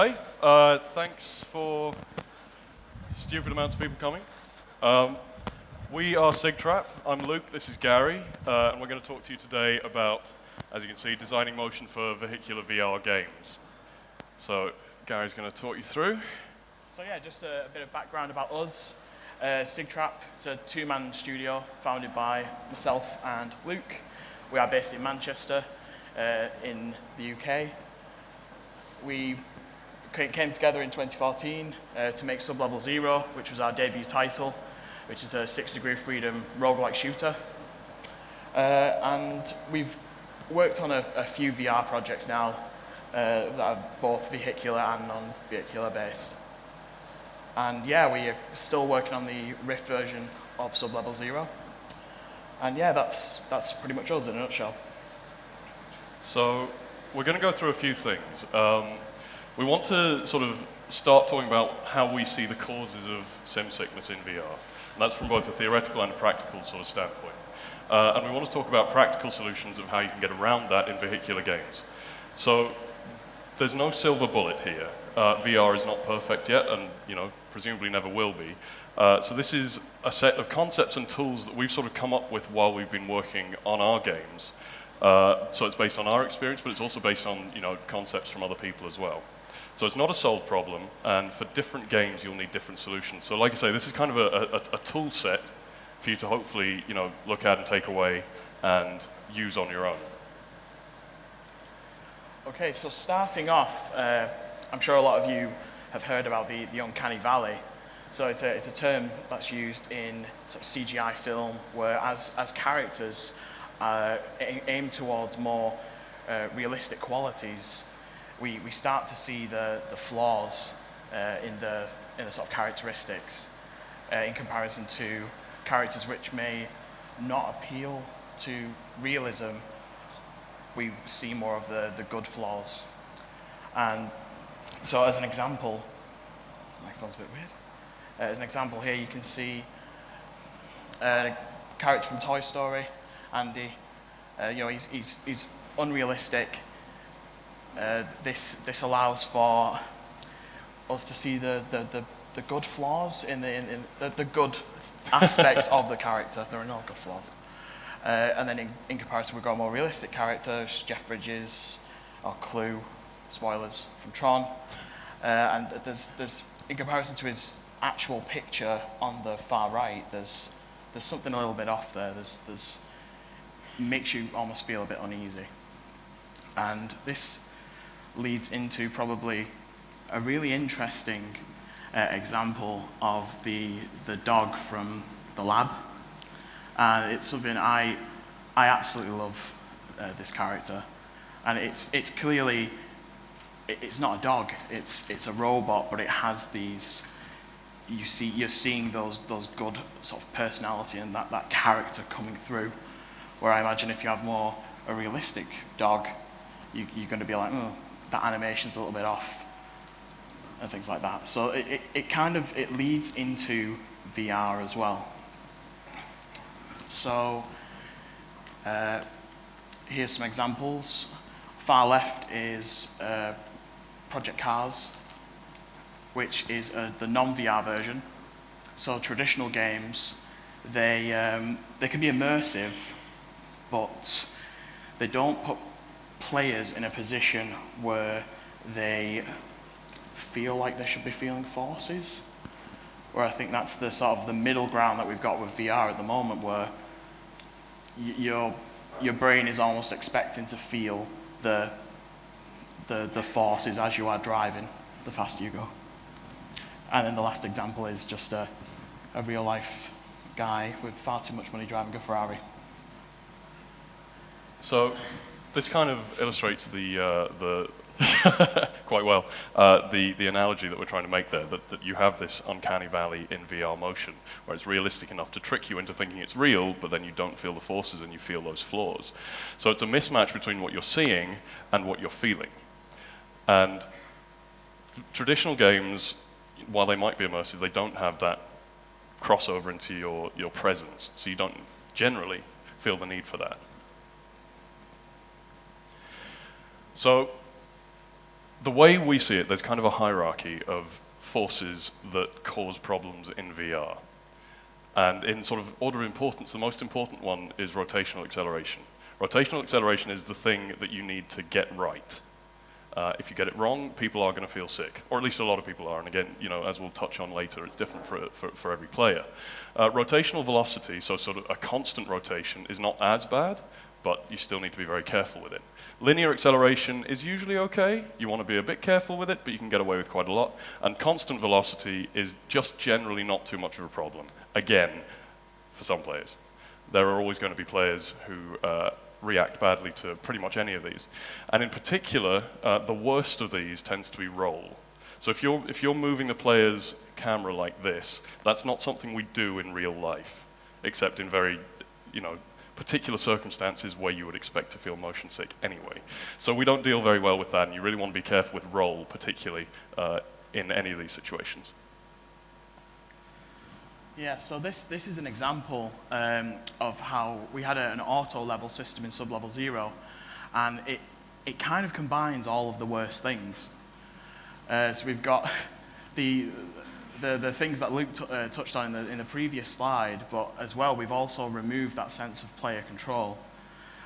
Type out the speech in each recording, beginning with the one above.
Hi, thanks for stupid amounts of people coming. We are Sigtrap. I'm Luke, this is Gary, and we're going to talk to you today about, as you can see, designing motion for vehicular VR games. So Gary's going to talk you through. So yeah, just a bit of background about us. Sigtrap, it's a two-man studio founded by myself and Luke. We are based in Manchester, in the UK. We came together in 2014 to make Sublevel Zero, which was our debut title, which is a 6-degree freedom roguelike shooter. And we've worked on a few VR projects now that are both vehicular and non-vehicular based. And yeah, we are still working on the Rift version of Sublevel Zero. And yeah, that's pretty much us in a nutshell. So we're going to go through a few things. We want to sort of start talking about how we see the causes of sim sickness in VR. And that's from both a theoretical and a practical sort of standpoint. And we want to talk about practical solutions of how you can get around that in vehicular games. So there's no silver bullet here. VR is not perfect yet, and presumably never will be. So this is a set of concepts and tools that we've sort of come up with while we've been working on our games. So it's based on our experience, but it's also based on concepts from other people as well. So it's not a solved problem, and for different games you'll need different solutions. So like I say, this is kind of a tool set for you to hopefully look at and take away and use on your own. Okay, so starting off, I'm sure a lot of you have heard about the Uncanny Valley. So it's a term that's used in sort of CGI film, where as characters aim towards more realistic qualities, we start to see the flaws in the sort of characteristics in comparison to characters which may not appeal to realism. We see more of the good flaws. And so as an example, my phone's a bit weird. As an example here, you can see a character from Toy Story, Andy. He's unrealistic. This allows for us to see the good flaws in the good aspects of the character. There are no good flaws. And then in comparison, we've got a more realistic character, Jeff Bridges, or Clue, spoilers from Tron. And there's in comparison to his actual picture on the far right, there's something a little bit off there. There's makes you almost feel a bit uneasy. And this leads into probably a really interesting example of the dog from the lab. And it's something I absolutely love, this character. And it's clearly, it's not a dog, it's a robot, but it has these, you're seeing those good sort of personality and that character coming through. Where I imagine if you have more a realistic dog, you're going to be like, oh, that animation's a little bit off, and things like that. So it leads into VR as well. So here's some examples. Far left is Project Cars, which is the non-VR version. So traditional games, they can be immersive, but they don't put players in a position where they feel like they should be feeling forces. Where I think that's the sort of the middle ground that we've got with VR at the moment, where your brain is almost expecting to feel the forces as you are driving, the faster you go. And then the last example is just a real life guy with far too much money driving a Ferrari. So this kind of illustrates the quite well the analogy that we're trying to make there, that you have this uncanny valley in VR motion, where it's realistic enough to trick you into thinking it's real, but then you don't feel the forces and you feel those flaws. So it's a mismatch between what you're seeing and what you're feeling. And traditional games, while they might be immersive, they don't have that crossover into your presence, so you don't generally feel the need for that. So the way we see it, there's kind of a hierarchy of forces that cause problems in VR. And in sort of order of importance, the most important one is rotational acceleration. Rotational acceleration is the thing that you need to get right. If you get it wrong, people are going to feel sick, or at least a lot of people are. And again, as we'll touch on later, it's different for every player. Rotational velocity, so sort of a constant rotation, is not as bad, but you still need to be very careful with it. Linear acceleration is usually okay. You want to be a bit careful with it, but you can get away with quite a lot. And constant velocity is just generally not too much of a problem. Again, for some players. There are always going to be players who react badly to pretty much any of these. And in particular, the worst of these tends to be roll. So if you're moving the player's camera like this, that's not something we do in real life, except in very, particular circumstances where you would expect to feel motion sick anyway. So we don't deal very well with that, and you really want to be careful with roll, particularly in any of these situations. Yeah, so this is an example of how we had an Autolevel system in Sublevel Zero, and it kind of combines all of the worst things. So we've got the things that Luke touched on in the previous slide, but as well we've also removed that sense of player control.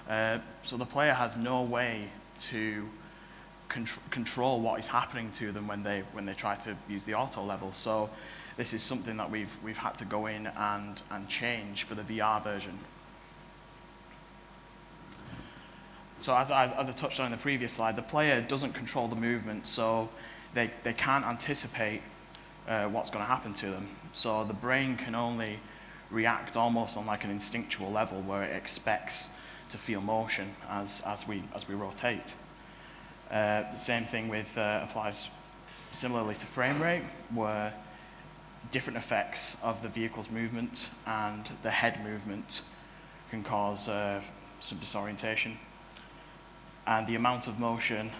So the player has no way to control what is happening to them when they try to use the Autolevel. So this is something that we've had to go in and change for the VR version. So as I touched on in the previous slide, the player doesn't control the movement, so they can't anticipate what's going to happen to them. So the brain can only react almost on like an instinctual level where it expects to feel motion as we rotate. The same thing applies similarly to Framerate, where different effects of the vehicle's movement and the head movement can cause some disorientation. And the amount of motion,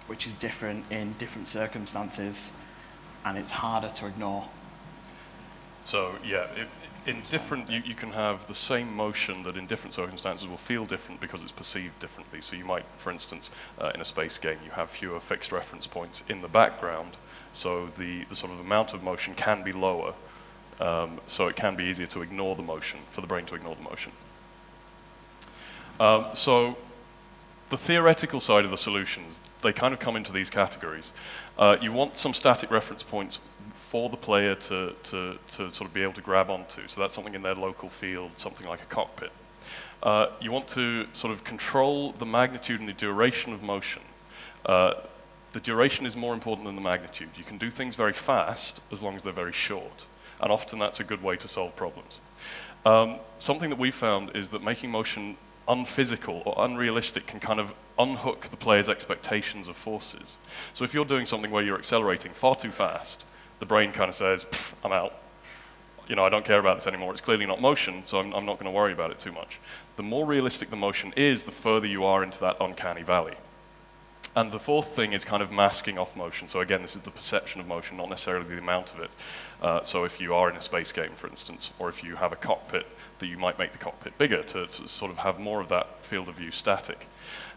which is different in different circumstances, and it's harder to ignore. So yeah, you can have the same motion that in different circumstances will feel different because it's perceived differently. So you might, for instance, in a space game, you have fewer fixed reference points in the background, so the sort of amount of motion can be lower, so it can be easier to ignore the motion, for the brain to ignore the motion. So the theoretical side of the solutions, they kind of come into these categories. You want some static reference points for the player to sort of be able to grab onto. So that's something in their local field, something like a cockpit. You want to sort of control the magnitude and the duration of motion. The duration is more important than the magnitude. You can do things very fast as long as they're very short. And often that's a good way to solve problems. Something that we found is that making motion unphysical or unrealistic can kind of unhook the player's expectations of forces. So if you're doing something where you're accelerating far too fast, the brain kind of says, I'm out. I don't care about this anymore. It's clearly not motion, so I'm not going to worry about it too much. The more realistic the motion is, the further you are into that uncanny valley. And the fourth thing is kind of masking off motion. So again, this is the perception of motion, not necessarily the amount of it. So if you are in a space game, for instance, or if you have a cockpit, that you might make the cockpit bigger to sort of have more of that field of view static.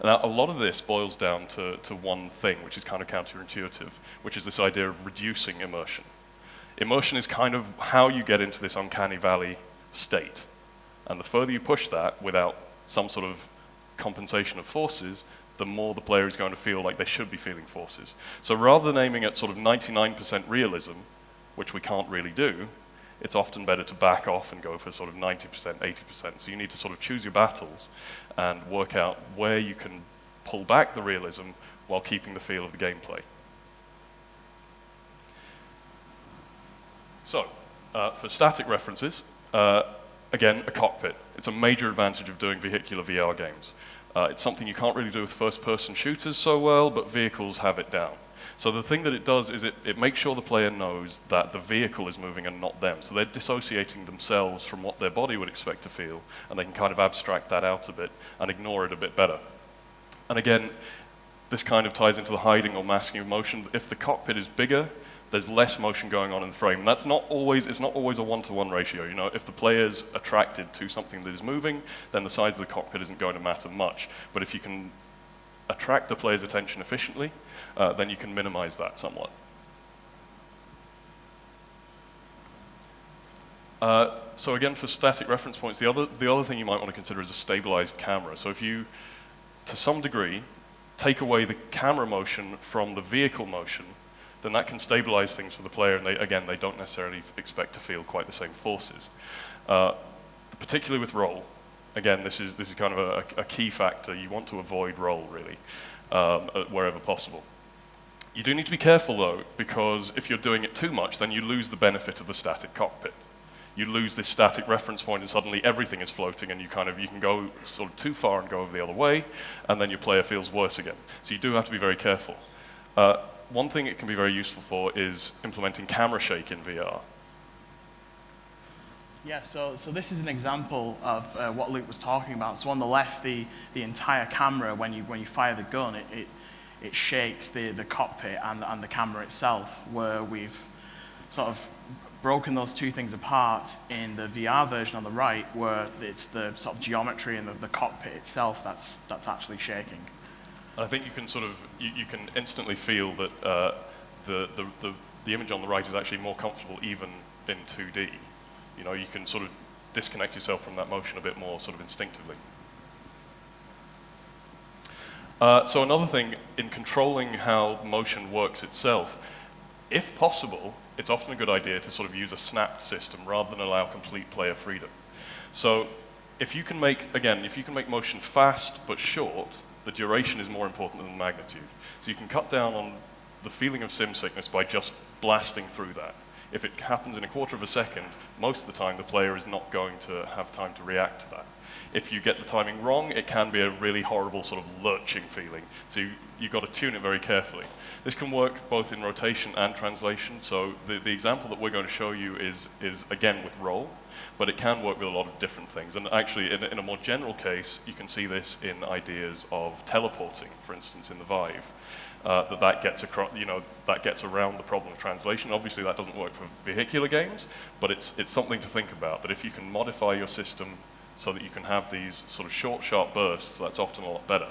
Now, a lot of this boils down to one thing, which is kind of counterintuitive, which is this idea of reducing immersion. Immersion is kind of how you get into this uncanny valley state. And the further you push that without some sort of compensation of forces, the more the player is going to feel like they should be feeling forces. So rather than aiming at sort of 99% realism, which we can't really do, it's often better to back off and go for sort of 90%, 80%. So you need to sort of choose your battles and work out where you can pull back the realism while keeping the feel of the gameplay. So, for static references, again, a cockpit. It's a major advantage of doing vehicular VR games. It's something you can't really do with first-person shooters so well, but vehicles have it down. So the thing that it does is it makes sure the player knows that the vehicle is moving and not them. So they're dissociating themselves from what their body would expect to feel, and they can kind of abstract that out a bit and ignore it a bit better. And again, this kind of ties into the hiding or masking of motion. If the cockpit is bigger, there's less motion going on in the frame. And it's not always a 1-to-1 ratio. If the player's attracted to something that is moving, then the size of the cockpit isn't going to matter much. But if you can attract the player's attention efficiently, then you can minimize that somewhat. So again, for static reference points, the other thing you might want to consider is a stabilized camera. So if you, to some degree, take away the camera motion from the vehicle motion, then that can stabilize things for the player, and they don't necessarily expect to feel quite the same forces. Particularly with roll, again, this is kind of a key factor. You want to avoid roll, really, wherever possible. You do need to be careful, though, because if you're doing it too much, then you lose the benefit of the static cockpit. You lose this static reference point, and suddenly everything is floating, and you can go sort of too far and go over the other way, and then your player feels worse again. So you do have to be very careful. One thing it can be very useful for is implementing camera shake in VR. Yeah, so this is an example of what Luke was talking about. So on the left, the entire camera, when you fire the gun, it shakes the cockpit and the camera itself, where we've sort of broken those two things apart in the VR version on the right, where it's the sort of geometry and the cockpit itself that's actually shaking. I think you can you can instantly feel that the image on the right is actually more comfortable even in 2D. You know, you can sort of disconnect yourself from that motion a bit more sort of instinctively. So another thing in controlling how motion works itself, if possible, it's often a good idea to sort of use a snapped system rather than allow complete player freedom. So if you can make motion fast but short, the duration is more important than the magnitude. So you can cut down on the feeling of sim sickness by just blasting through that. If it happens in a quarter of a second, most of the time the player is not going to have time to react to that. If you get the timing wrong, it can be a really horrible sort of lurching feeling. So you've got to tune it very carefully. This can work both in rotation and translation. So the example that we're going to show you is again with roll, but it can work with a lot of different things. And actually, in a more general case, you can see this in ideas of teleporting, for instance, in the Vive. That gets across, that gets around the problem of translation. Obviously, that doesn't work for vehicular games, but it's something to think about. That if you can modify your system so that you can have these sort of short, sharp bursts, that's often a lot better.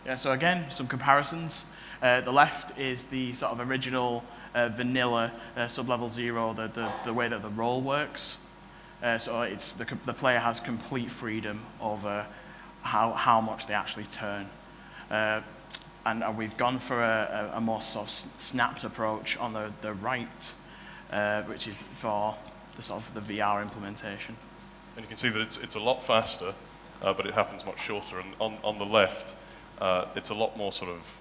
Yeah. So again, some comparisons. The left is the sort of original vanilla Sublevel Zero, the way that the roll works. So it's the player has complete freedom over how much they actually turn. And we've gone for a more sort of snapped approach on the right, which is for the sort of the VR implementation. And you can see that it's a lot faster, but it happens much shorter. And on the left, it's a lot more sort of,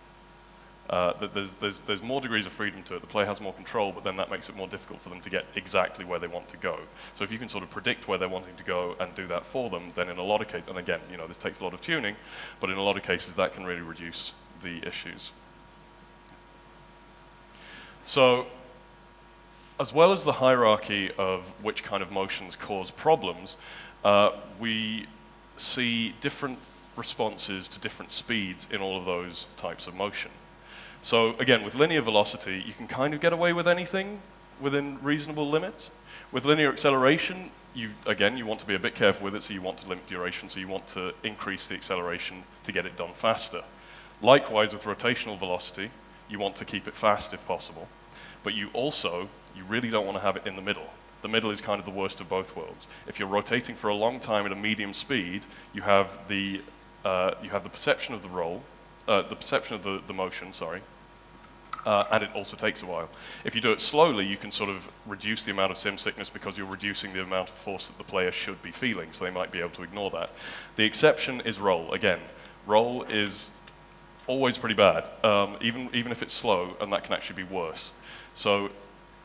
there's more degrees of freedom to it. The player has more control, but then that makes it more difficult for them to get exactly where they want to go. So if you can sort of predict where they're wanting to go and do that for them, then in a lot of cases, and again, this takes a lot of tuning, but in a lot of cases that can really reduce the issues. So as well as the hierarchy of which kind of motions cause problems, we see different responses to different speeds in all of those types of motion. So again, with linear velocity, you can kind of get away with anything within reasonable limits. With linear acceleration, you want to be a bit careful with it, so you want to limit duration, so you want to increase the acceleration to get it done faster. Likewise, with rotational velocity, you want to keep it fast if possible, but you really don't want to have it in the middle. The middle is kind of the worst of both worlds. If you're rotating for a long time at a medium speed, you have the perception of the roll, the perception of the motion, sorry, and it also takes a while. If you do it slowly, you can sort of reduce the amount of sim sickness because you're reducing the amount of force that the player should be feeling, so they might be able to ignore that. The exception is roll. Again, roll is always pretty bad, even if it's slow, and that can actually be worse. So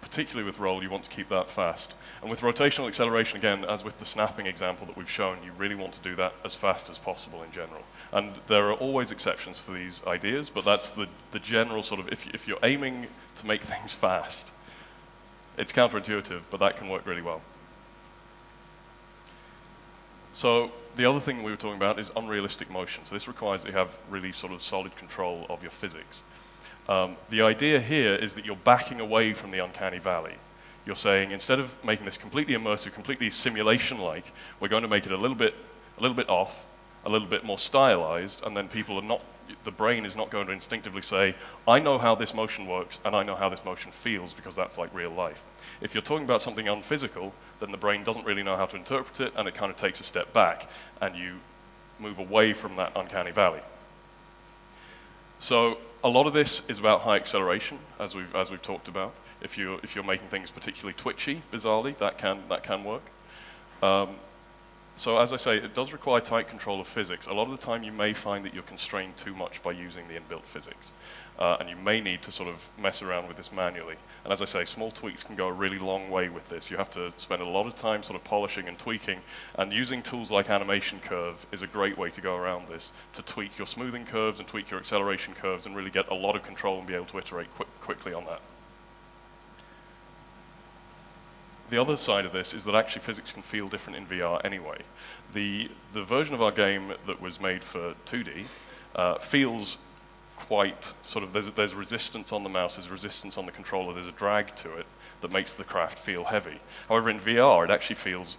particularly with roll, you want to keep that fast. And with rotational acceleration, again, as with the snapping example that we've shown, you really want to do that as fast as possible in general. And there are always exceptions to these ideas, but that's the general sort of, if you're aiming to make things fast, it's counterintuitive, but that can work really well. So the other thing we were talking about is unrealistic motion. So this requires that you have really sort of solid control of your physics. The idea here is that you're backing away from the Uncanny Valley. You're saying, instead of making this completely immersive, completely simulation-like, we're going to make it a little bit off, a little bit more stylized, and then the brain is not going to instinctively say, I know how this motion works, and I know how this motion feels, because that's like real life. If you're talking about something unphysical, then the brain doesn't really know how to interpret it, and it kind of takes a step back, and you move away from that uncanny valley. So a lot of this is about high acceleration, as we've talked about. If you're making things particularly twitchy, bizarrely, that can work. So as I say, it does require tight control of physics. A lot of the time you may find that you're constrained too much by using the inbuilt physics. And you may need to sort of mess around with this manually. And as I say, small tweaks can go a really long way with this. You have to spend a lot of time sort of polishing and tweaking, and using tools like animation curve is a great way to go around this, to tweak your smoothing curves and tweak your acceleration curves and really get a lot of control and be able to iterate quickly on that. The other side of this is that actually physics can feel different in VR anyway. The version of our game that was made for 2D feels quite sort of, there's resistance on the mouse, there's resistance on the controller, there's a drag to it that makes the craft feel heavy. However, in VR, it actually feels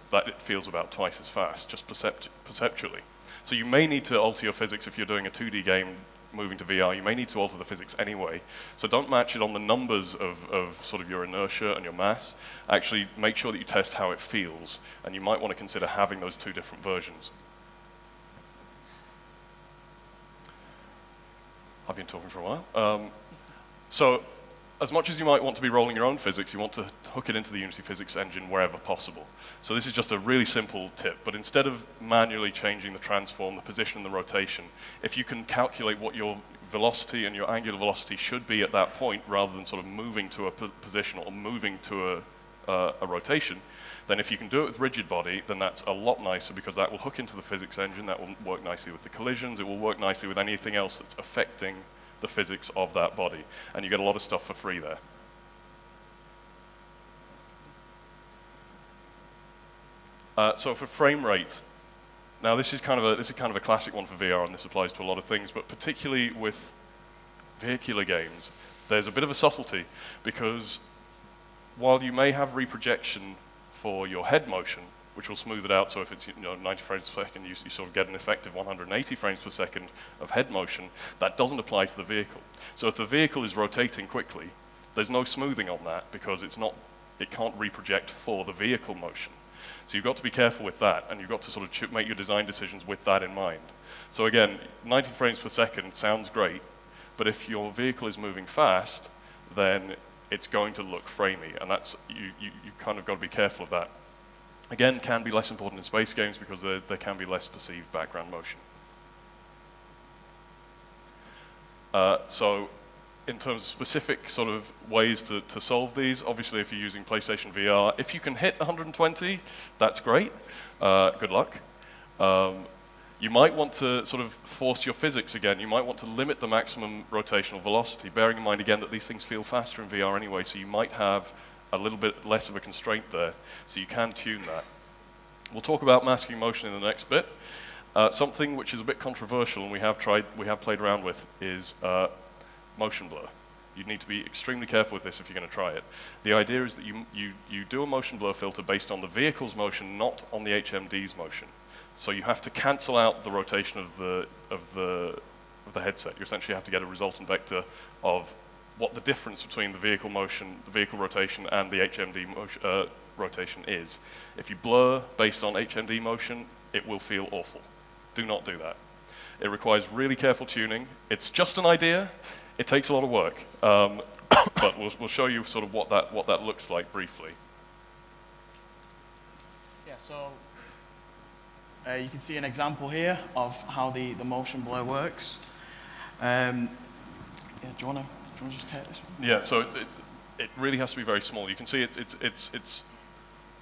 about twice as fast, just perceptually. So you may need to alter your physics if you're doing a 2D game moving to VR. You may need to alter the physics anyway. So don't match it on the numbers of sort of your inertia and your mass. Actually, make sure that you test how it feels, and you might want to consider having those two different versions. I've been talking for a while. So as much as you might want to be rolling your own physics, you want to hook it into the Unity physics engine wherever possible. So this is just a really simple tip, but instead of manually changing the transform, the position, and the rotation, if you can calculate what your velocity and your angular velocity should be at that point, rather than sort of moving to a position or moving to a rotation, then if you can do it with rigid body, then that's a lot nicer, because that will hook into the physics engine, that will work nicely with the collisions, it will work nicely with anything else that's affecting the physics of that body, and you get a lot of stuff for free there. So for frame rate, now this is kind of a classic one for VR, and this applies to a lot of things, but particularly with vehicular games, there's a bit of a subtlety, because while you may have reprojection for your head motion, which will smooth it out, so if it's 90 frames per second, you sort of get an effective 180 frames per second of head motion. That doesn't apply to the vehicle. So if the vehicle is rotating quickly, there's no smoothing on that, because it can't reproject for the vehicle motion. So you've got to be careful with that, and you've got to sort of make your design decisions with that in mind. So again, 90 frames per second sounds great, but if your vehicle is moving fast, then it's going to look framey, and that's you kind of got to be careful of that. Again, can be less important in space games because there can be less perceived background motion. So in terms of specific sort of ways to solve these, obviously if you're using PlayStation VR, if you can hit 120, that's great. Good luck. You might want to sort of force your physics again. You might want to limit the maximum rotational velocity, bearing in mind again that these things feel faster in VR anyway, so you might have a little bit less of a constraint there, so you can tune that. We'll talk about masking motion in the next bit. Something which is a bit controversial and we have played around with is motion blur. You need to be extremely careful with this if you're going to try it. The idea is that you do a motion blur filter based on the vehicle's motion, not on the HMD's motion. So you have to cancel out the rotation of the headset. You essentially have to get a resultant vector of what the difference between the vehicle motion, the vehicle rotation, and the HMD motion, rotation is. If you blur based on HMD motion, it will feel awful. Do not do that. It requires really careful tuning. It's just an idea. It takes a lot of work, but we'll show you sort of what that looks like briefly. Yeah, so you can see an example here of how the motion blur works. Yeah, do you want to just take this one? Yeah, so it really has to be very small. You can see it's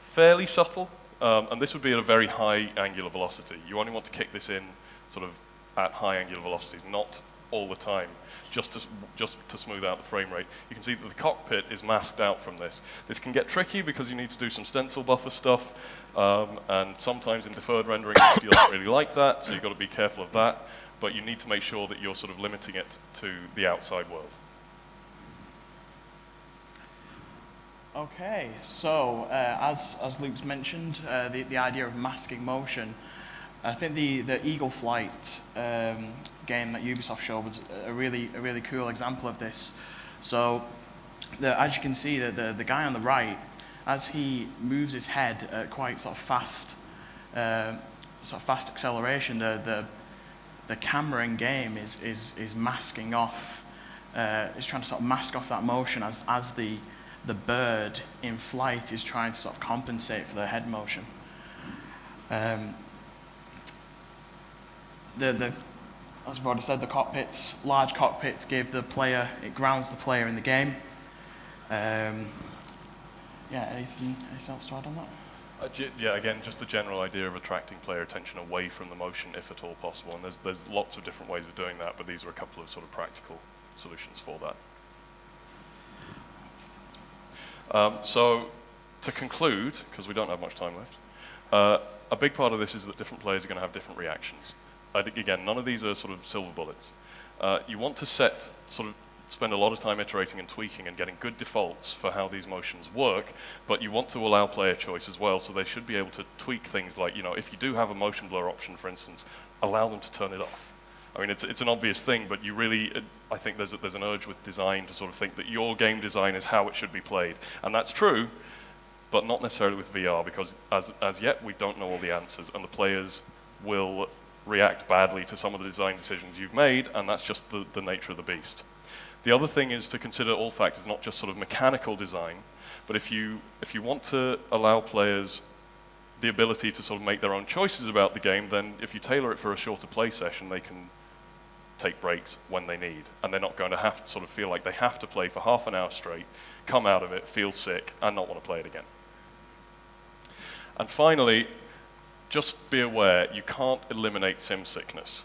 fairly subtle, and this would be at a very high angular velocity. You only want to kick this in sort of at high angular velocities, not all the time, just to smooth out the frame rate. You can see that the cockpit is masked out from this. This can get tricky because you need to do some stencil buffer stuff, and sometimes in deferred rendering you don't really like that, so you've got to be careful of that, but you need to make sure that you're sort of limiting it to the outside world. Okay, so as Luke's mentioned, the idea of masking motion, I think the Eagle Flight game that Ubisoft showed was a really cool example of this. So, as you can see, the guy on the right, as he moves his head at quite sort of fast acceleration, the camera in game is masking off, is trying to sort of mask off that motion as the bird in flight is trying to sort of compensate for the head motion. As I've already said, the cockpits, large cockpits give the player, it grounds the player in the game. Yeah, anything else to add on that? Yeah, again, just the general idea of attracting player attention away from the motion, if at all possible. And there's lots of different ways of doing that, but these are a couple of sort of practical solutions for that. So, to conclude, because we don't have much time left, a big part of this is that different players are going to have different reactions. I think, again, none of these are sort of silver bullets. You want to spend a lot of time iterating and tweaking and getting good defaults for how these motions work, but you want to allow player choice as well, so they should be able to tweak things like, if you do have a motion blur option, for instance, allow them to turn it off. I mean, it's an obvious thing, but you really, I think there's an urge with design to sort of think that your game design is how it should be played. And that's true, but not necessarily with VR, because as yet, we don't know all the answers, and the players will react badly to some of the design decisions you've made, and that's just the nature of the beast. The other thing is to consider all factors, not just sort of mechanical design, but if you want to allow players the ability to sort of make their own choices about the game, then if you tailor it for a shorter play session, they can take breaks when they need, and they're not going to have to sort of feel like they have to play for half an hour straight, come out of it, feel sick, and not want to play it again. And finally, just be aware, you can't eliminate sim sickness.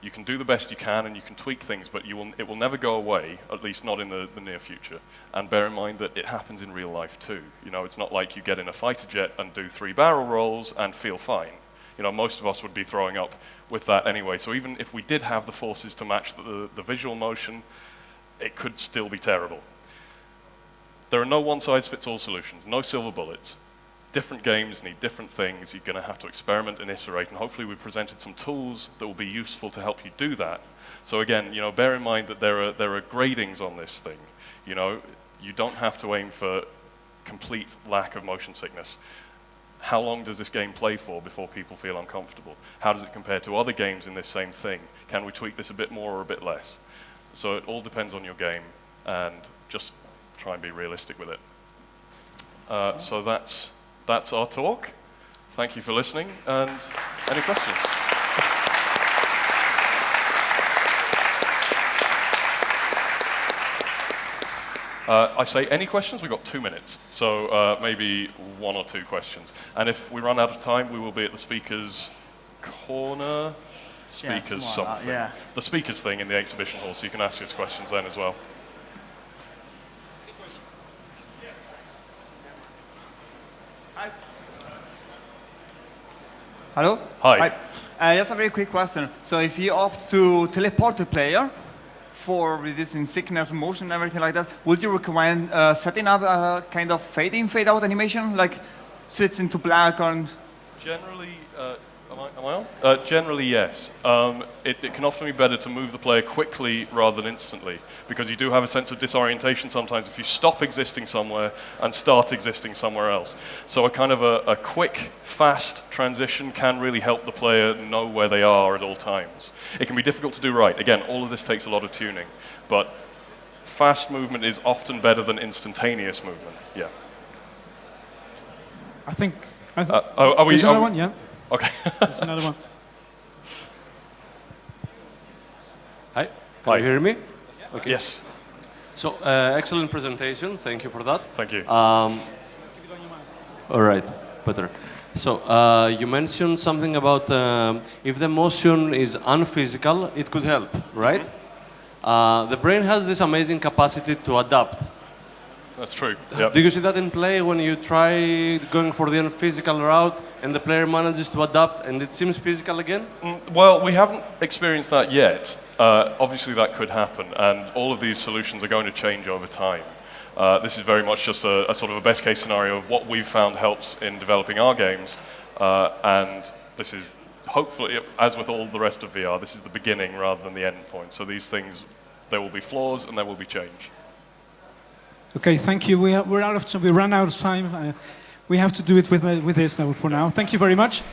You can do the best you can and you can tweak things, but it will never go away, at least not in the near future. And bear in mind that it happens in real life too. It's not like you get in a fighter jet and do 3 barrel rolls and feel fine. Most of us would be throwing up with that anyway. So even if we did have the forces to match the visual motion, it could still be terrible. There are no one-size-fits-all solutions, no silver bullets. Different games need different things. You're going to have to experiment and iterate, and hopefully we've presented some tools that will be useful to help you do that. So again, bear in mind that there are gradings on this thing. You don't have to aim for complete lack of motion sickness. How long does this game play for before people feel uncomfortable? How does it compare to other games in this same thing? Can we tweak this a bit more or a bit less? So it all depends on your game, and just try and be realistic with it. So that's our talk. Thank you for listening, and any questions? I say any questions, we've got 2 minutes, so maybe 1 or 2 questions. And if we run out of time, we will be at the speakers' corner, speakers something. Yeah. The speakers thing in the exhibition hall, so you can ask us questions then as well. Hello? Hi. Just a very quick question. So if you opt to teleport the player for reducing sickness, motion, and everything like that, would you recommend setting up a kind of fade-in, fade-out animation, like switching to black on? Generally, am I on? Generally, yes. It can often be better to move the player quickly rather than instantly, because you do have a sense of disorientation sometimes if you stop existing somewhere and start existing somewhere else. So a kind of a quick, fast transition can really help the player know where they are at all times. It can be difficult to do right. Again, all of this takes a lot of tuning, but fast movement is often better than instantaneous movement. Yeah. I think. Are we? There's another one, yeah. Okay. There's another one. Hi, can you hear me? Okay. Yes. So, excellent presentation. Thank you for that. Thank you. All right, better. So, you mentioned something about if the motion is unphysical, it could help, right? The brain has this amazing capacity to adapt. That's true. Yep. Do you see that in play when you try going for the unphysical route and the player manages to adapt and it seems physical again? Well, we haven't experienced that yet. Obviously, that could happen, and all of these solutions are going to change over time. This is very much just a sort of a best-case scenario of what we've found helps in developing our games, and this is hopefully, as with all the rest of VR, this is the beginning rather than the end point. So these things, there will be flaws and there will be change. Okay, thank you. We're out of time. We ran out of time. We have to do it with this now for now. Thank you very much.